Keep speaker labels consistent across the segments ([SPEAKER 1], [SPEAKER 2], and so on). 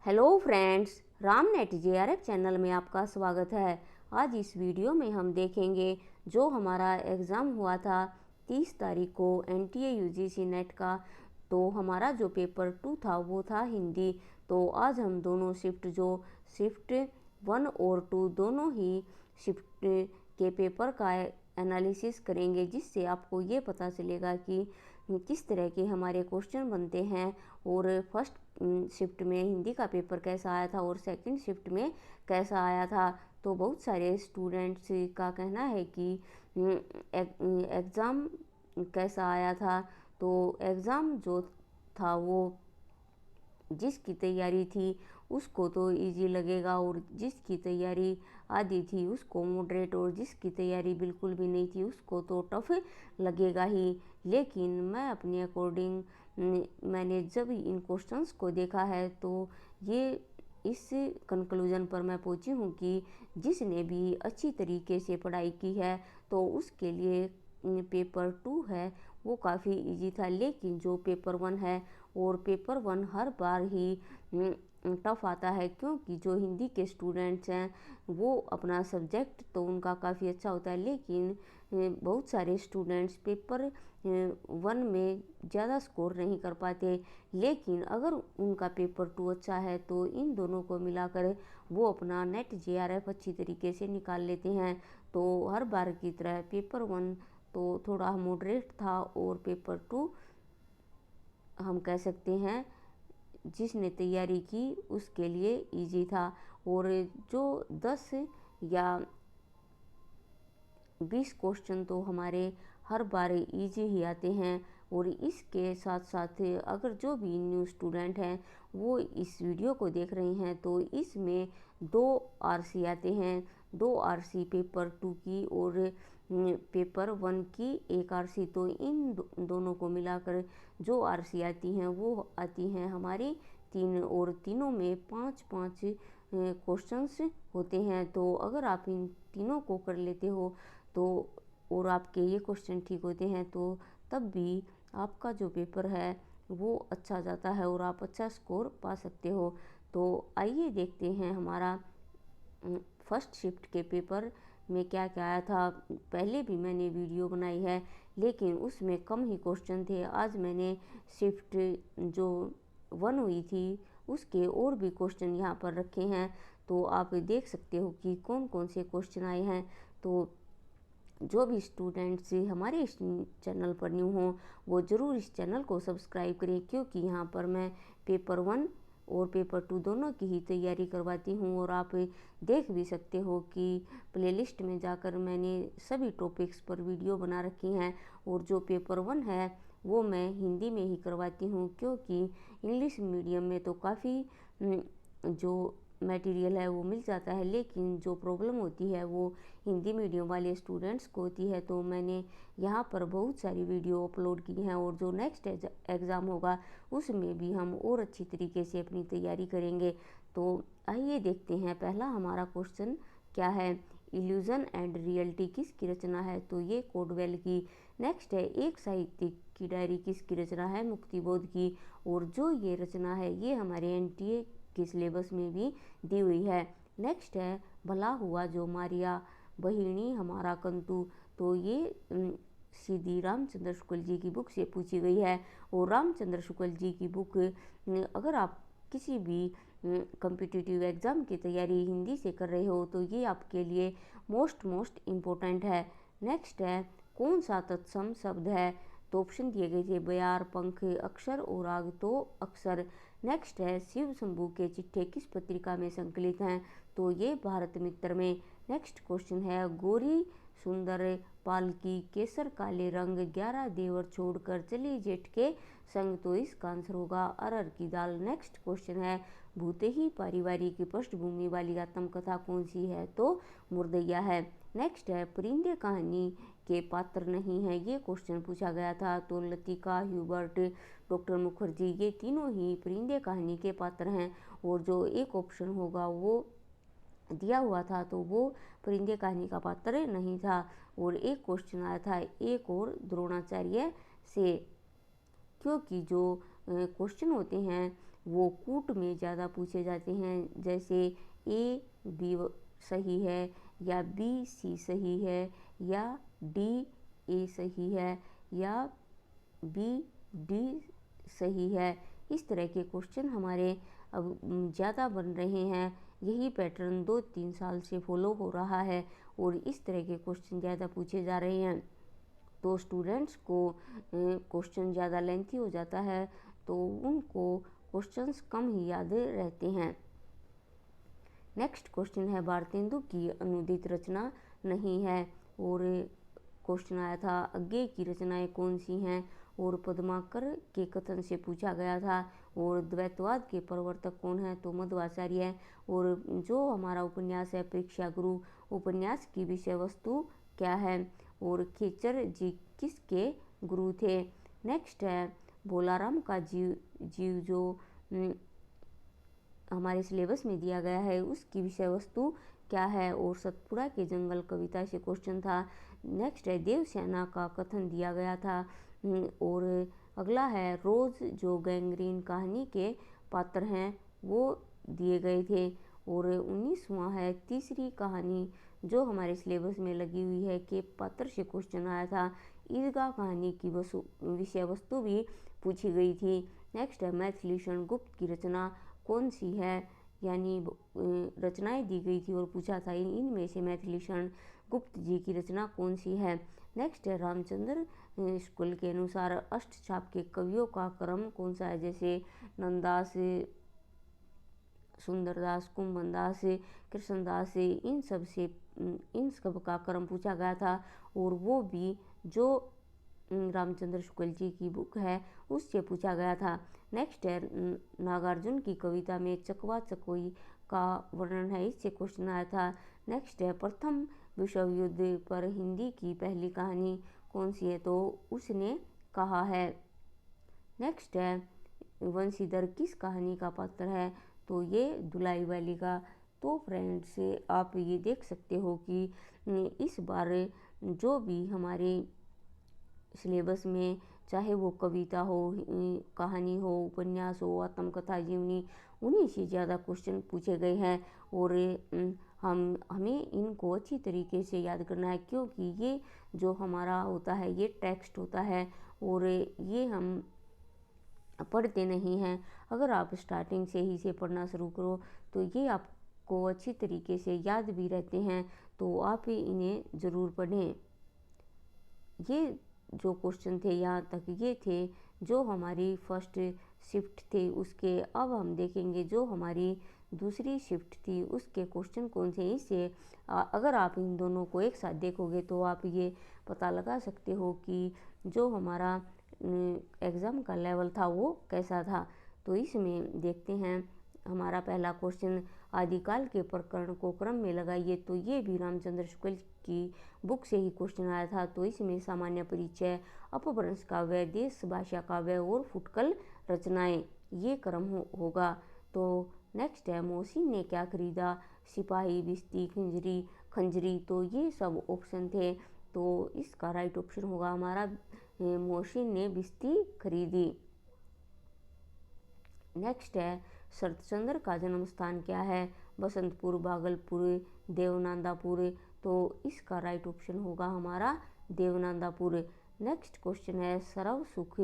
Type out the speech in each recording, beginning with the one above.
[SPEAKER 1] Hello friends, Ram net JRF channel में आपका स्वागत है। आज इस वीडियो में हम देखेंगे जो हमारा एग्ज़ाम हुआ था 30 तारीख को एनटीए यूजीसी नेट का। तो हमारा जो पेपर 2 था वो था हिंदी। तो आज हम दोनों शिफ्ट 1 और 2 दोनों ही शिफ्ट के पेपर का एनालिसिस करेंगे, जिससे आपको ये पता चलेगा कि किस तरह के हमारे क्वेश्चन बनते हैं और फर्स्ट शिफ्ट में हिंदी का पेपर कैसा आया था और सेकंड शिफ्ट में कैसा आया था। तो बहुत सारे स्टूडेंट्स का कहना है कि एग्ज़ाम कैसा आया था। तो एग्ज़ाम जो था वो जिसकी तैयारी थी उसको तो इजी लगेगा, और जिसकी तैयारी आधी थी उसको मॉडरेट, और जिसकी तैयारी बिल्कुल भी नहीं थी उसको तो टफ लगेगा ही। लेकिन मैं अपने अकॉर्डिंग मैंने जब इन क्वेश्चंस को देखा है तो ये इस कंक्लूजन पर मैं पहुंची हूँ कि जिसने भी अच्छी तरीके से पढ़ाई की है तो उसके लिए पेपर 2 है वो काफ़ी इजी था। लेकिन जो पेपर 1 है, और पेपर 1 हर बार ही टफ आता है, क्योंकि जो हिंदी के स्टूडेंट्स हैं वो अपना सब्जेक्ट तो उनका काफ़ी अच्छा होता है, लेकिन बहुत सारे स्टूडेंट्स पेपर 1 में ज़्यादा स्कोर नहीं कर पाते। लेकिन अगर उनका पेपर 2 अच्छा है तो इन दोनों को मिलाकर वो अपना नेट जेआरएफ अच्छी तरीके से निकाल लेते हैं। तो हर बार की तरह पेपर 1 तो थोड़ा मॉडरेट था, और पेपर 2 हम कह सकते हैं जिसने तैयारी की उसके लिए इजी था। और जो 10 या 20 क्वेश्चन तो हमारे हर बार इजी ही आते हैं। और इसके साथ साथ अगर जो भी न्यू स्टूडेंट हैं वो इस वीडियो को देख रहे हैं तो इसमें 2 आरसी आते हैं, 2 आरसी पेपर 2 की और पेपर 1 की 1 आरसी। तो इन दोनों को मिलाकर जो आरसी आती हैं वो आती हैं हमारी 3, और तीनों में 5-5 क्वेश्चंस होते हैं। तो अगर आप इन तीनों को कर लेते हो तो और आपके ये क्वेश्चन ठीक होते हैं तो तब भी आपका जो पेपर है वो अच्छा जाता है और आप अच्छा स्कोर पा सकते हो। तो आइए देखते हैं हमारा फर्स्ट शिफ्ट के पेपर में क्या क्या आया था। पहले भी मैंने वीडियो बनाई है लेकिन उसमें कम ही क्वेश्चन थे। आज मैंने शिफ्ट जो 1 हुई थी उसके और भी क्वेश्चन यहाँ पर रखे हैं, तो आप देख सकते हो कि कौन कौन से क्वेश्चन आए हैं। तो जो भी स्टूडेंट्स हमारे इस चैनल पर न्यू हों वो ज़रूर इस चैनल को सब्सक्राइब करें, क्योंकि यहाँ पर मैं पेपर 1 और पेपर 2 दोनों की ही तैयारी करवाती हूँ। और आप देख भी सकते हो कि प्लेलिस्ट में जाकर मैंने सभी टॉपिक्स पर वीडियो बना रखी हैं। और जो पेपर 1 है वो मैं हिंदी में ही करवाती हूँ, क्योंकि इंग्लिश मीडियम में तो काफ़ी जो मटेरियल है वो मिल जाता है, लेकिन जो प्रॉब्लम होती है वो हिंदी मीडियम वाले स्टूडेंट्स को होती है। तो मैंने यहाँ पर बहुत सारी वीडियो अपलोड की हैं, और जो नेक्स्ट एग्ज़ाम होगा उसमें भी हम और अच्छी तरीके से अपनी तैयारी करेंगे। तो आइए देखते हैं पहला हमारा क्वेश्चन क्या है। इल्यूजन एंड रियलिटी किसकी रचना है? तो ये कोडवेल की। नेक्स्ट है एक साहित्यिक की डायरी किसकी रचना है? मुक्तिबोध की। और जो ये रचना है ये हमारे एनटीए के सिलेबस में भी दी हुई है। नेक्स्ट है भला हुआ जो मारिया बहिणी हमारा कंतु। तो ये सीधी रामचंद्र शुक्ल जी की बुक से पूछी गई है। और रामचंद्र शुक्ल जी की बुक अगर आप किसी भी कम्पिटिटिव एग्ज़ाम की तैयारी हिंदी से कर रहे हो तो ये आपके लिए मोस्ट इम्पोर्टेंट है। नेक्स्ट है कौन सा तत्सम शब्द है? तो ऑप्शन दिए गए थे बयार, पंख, अक्षर और आग। तो अक्षर। नेक्स्ट है शिव शंभू के चिट्ठे किस पत्रिका में संकलित हैं? तो ये भारत मित्र में। नेक्स्ट क्वेश्चन है गोरी सुंदर पालकी केसर काले रंग 11 देवर छोड़कर चली जेठ के संग। तो इसका आंसर होगा अरहर की दाल। नेक्स्ट क्वेश्चन है भूते ही पारिवारिक पृष्ठभूमि वाली आत्मकथा कौन सी है? तो मुर्दैया है। नेक्स्ट है परिंदे कहानी के पात्र नहीं है, ये क्वेश्चन पूछा गया था। तो लतिका, ह्यूबर्ट, डॉक्टर मुखर्जी ये तीनों ही परिंदे कहानी के पात्र हैं। और जो एक ऑप्शन होगा वो दिया हुआ था तो वो परिंदे कहानी का पात्र नहीं था। और एक क्वेश्चन आया था एक और द्रोणाचार्य से, क्योंकि जो क्वेश्चन होते हैं वो कूट में ज़्यादा पूछे जाते हैं, जैसे ए बी सही है, या बी सी सही है, या डी ए सही है, या बी डी सही है। इस तरह के क्वेश्चन हमारे अब ज़्यादा बन रहे हैं। यही पैटर्न 2-3 साल से फॉलो हो रहा है और इस तरह के क्वेश्चन ज़्यादा पूछे जा रहे हैं। तो स्टूडेंट्स को क्वेश्चन ज़्यादा लेंथी हो जाता है, तो उनको क्वेश्चंस कम ही याद रहते हैं। नेक्स्ट क्वेश्चन है, भारतेंदु की अनुदित रचना नहीं है, और क्वेश्चन आया था अज्ञे की रचनाएं कौन सी हैं, और पद्माकर के कथन से पूछा गया था। और द्वैतवाद के प्रवर्तक कौन है, तो मध्वाचार्य है। और जो हमारा उपन्यास है परीक्षा गुरु, उपन्यास की विषय वस्तु क्या है, और खेचर जी किसके गुरु थे। नेक्स्ट है, भोलाराम का जीव जो हमारे सिलेबस में दिया गया है उसकी विषय वस्तु क्या है, और सतपुड़ा के जंगल कविता से क्वेश्चन था। नेक्स्ट है, देवसेना का कथन दिया गया था। और अगला है, रोज़ जो गैंग्रीन कहानी के पात्र हैं वो दिए गए थे। और 19वां है, तीसरी कहानी जो हमारे सिलेबस में लगी हुई है के पात्र से क्वेश्चन आया था। ईदगाह कहानी की विषय वस्तु भी पूछी गई थी। नेक्स्ट है, मैथिलीशरण गुप्त की रचना कौन सी है, यानी रचनाएं दी गई थी और पूछा था इनमें से मैथिलीशरण गुप्त जी की रचना कौन सी है। नेक्स्ट है, रामचंद्र स्कूल के अनुसार अष्टचाप के कवियों का क्रम कौन सा है, जैसे नंददास, सुंदरदास, कुंभनदास, कृष्णदास, इन सब का क्रम पूछा गया था, और वो भी जो रामचंद्र शुक्ल जी की बुक है उससे पूछा गया था। नेक्स्ट है, नागार्जुन की कविता में चकवा चकोई का वर्णन है, इससे क्वेश्चन आया था। नेक्स्ट है, प्रथम विश्व युद्ध पर हिंदी की पहली कहानी कौन सी है, तो उसने कहा है। नेक्स्ट है, वंशीधर किस कहानी का पात्र है, तो ये दुलाई वाली का। तो फ्रेंड्स, आप ये देख सकते हो कि इस बार जो भी हमारे सिलेबस में, चाहे वो कविता हो, कहानी हो, उपन्यास हो, आत्मकथा, जीवनी, उन्हीं से ज़्यादा क्वेश्चन पूछे गए हैं। और हमें इनको अच्छी तरीके से याद करना है, क्योंकि ये जो हमारा होता है ये टेक्स्ट होता है और ये हम पढ़ते नहीं हैं। अगर आप स्टार्टिंग से ही से पढ़ना शुरू करो तो ये आपको अच्छी तरीके से याद भी रहते हैं, तो आप इन्हें ज़रूर पढ़ें। ये जो क्वेश्चन थे यहाँ तक ये थे जो हमारी फर्स्ट शिफ्ट थी उसके। अब हम देखेंगे जो हमारी दूसरी शिफ्ट थी उसके क्वेश्चन कौन से। इससे अगर आप इन दोनों को एक साथ देखोगे तो आप ये पता लगा सकते हो कि जो हमारा एग्ज़ाम का लेवल था वो कैसा था। तो इसमें देखते हैं हमारा पहला क्वेश्चन, आदिकाल के प्रकरण को क्रम में लगाइए। तो ये भी रामचंद्र शुक्ल की बुक से ही क्वेश्चन आया था। तो इसमें सामान्य परिचय, अपभ्रंश काव्य, देश भाषा काव्य और फुटकल रचनाएं, ये क्रम होगा। तो नेक्स्ट है, मोहसिन ने क्या खरीदा, सिपाही, बिस्ती, खंजरी। तो ये सब ऑप्शन थे, तो इसका राइट ऑप्शन होगा हमारा मोहसिन ने बिस्ती खरीदी। नेक्स्ट है, शरतचंद्र का जन्म स्थान क्या है, बसंतपुर, भागलपुर, देवनांदापुर। तो इसका राइट ऑप्शन होगा हमारा देवनांदापुर। नेक्स्ट क्वेश्चन है, सरव सुख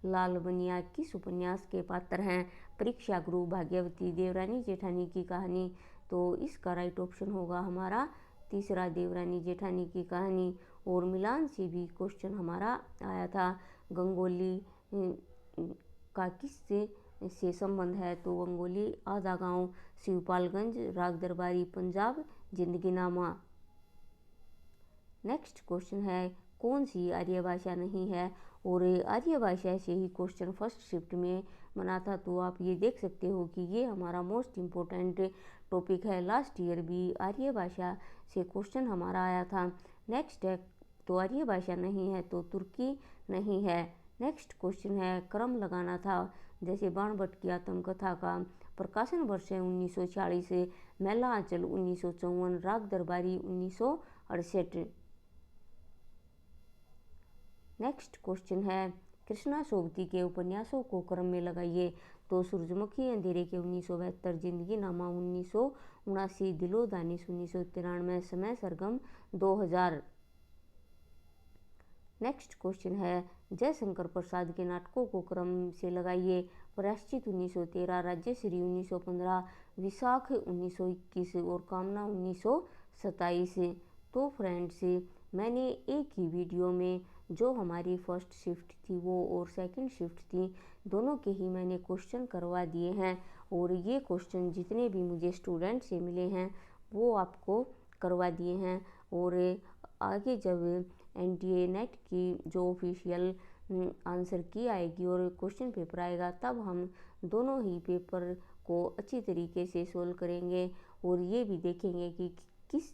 [SPEAKER 1] लाल बनिया किस उपन्यास के पात्र हैं, परीक्षा गुरु, भाग्यवती, देवरानी जेठानी की कहानी। तो इसका राइट ऑप्शन होगा हमारा तीसरा, देवरानी जेठानी की कहानी। और मिलान से भी क्वेश्चन हमारा आया था, गंगोली का किस से संबंध है, तो गंगोली आधा गांव, शिवपालगंज, राग दरबारी, पंजाब, जिंदगीनामा। नेक्स्ट क्वेश्चन है, कौन सी आर्य भाषा नहीं है, और आर्य भाषा से ही क्वेश्चन फर्स्ट शिफ्ट में बना था। तो आप ये देख सकते हो कि ये हमारा मोस्ट इम्पोर्टेंट टॉपिक है। लास्ट ईयर भी आर्य भाषा से क्वेश्चन हमारा आया था। नेक्स्ट है, तो आर्य भाषा नहीं है तो तुर्की नहीं है। नेक्स्ट क्वेश्चन है, क्रम लगाना था, जैसे बाण भट्ट की आत्मकथा का प्रकाशन वर्ष है 1946, मैला आंचल 1954, राग दरबारी 1968। नेक्स्ट क्वेश्चन है, कृष्णा सोबती के उपन्यासों को क्रम में लगाइए। तो सूरजमुखी अंधेरे के 1972, जिंदगी नामा 1979, दिलो दानिश 1993, समय सरगम 2000। नेक्स्ट क्वेश्चन है, जयशंकर प्रसाद के नाटकों को क्रम से लगाइए। प्रायश्चित 1913, राज्यश्री 1915, विशाख 1921 और कामना 1927। तो फ्रेंड्स, मैंने एक ही वीडियो में जो हमारी फर्स्ट शिफ्ट थी वो और सेकंड शिफ्ट थी, दोनों के ही मैंने क्वेश्चन करवा दिए हैं। और ये क्वेश्चन जितने भी मुझे स्टूडेंट से मिले हैं वो आपको करवा दिए हैं। और आगे जब NTA नेट की जो ऑफिशियल आंसर की आएगी और क्वेश्चन पेपर आएगा, तब हम दोनों ही पेपर को अच्छी तरीके से सोल्व करेंगे और ये भी देखेंगे कि किस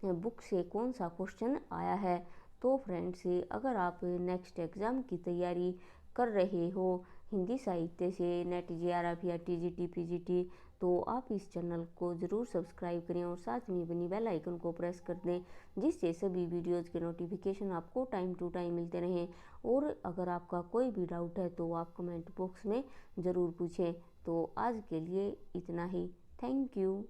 [SPEAKER 1] बुक से कौन सा क्वेश्चन आया है। तो फ्रेंड्स, अगर आप नेक्स्ट एग्ज़ाम की तैयारी कर रहे हो हिंदी साहित्य से, नेट JRF या TGT PGT, तो आप इस चैनल को ज़रूर सब्सक्राइब करें और साथ में बनी बेल आइकन को प्रेस कर दें, जिससे सभी वीडियोज़ के नोटिफिकेशन आपको टाइम टू टाइम मिलते रहें। और अगर आपका कोई भी डाउट है तो आप कमेंट बॉक्स में ज़रूर पूछें। तो आज के लिए इतना ही। Thank you.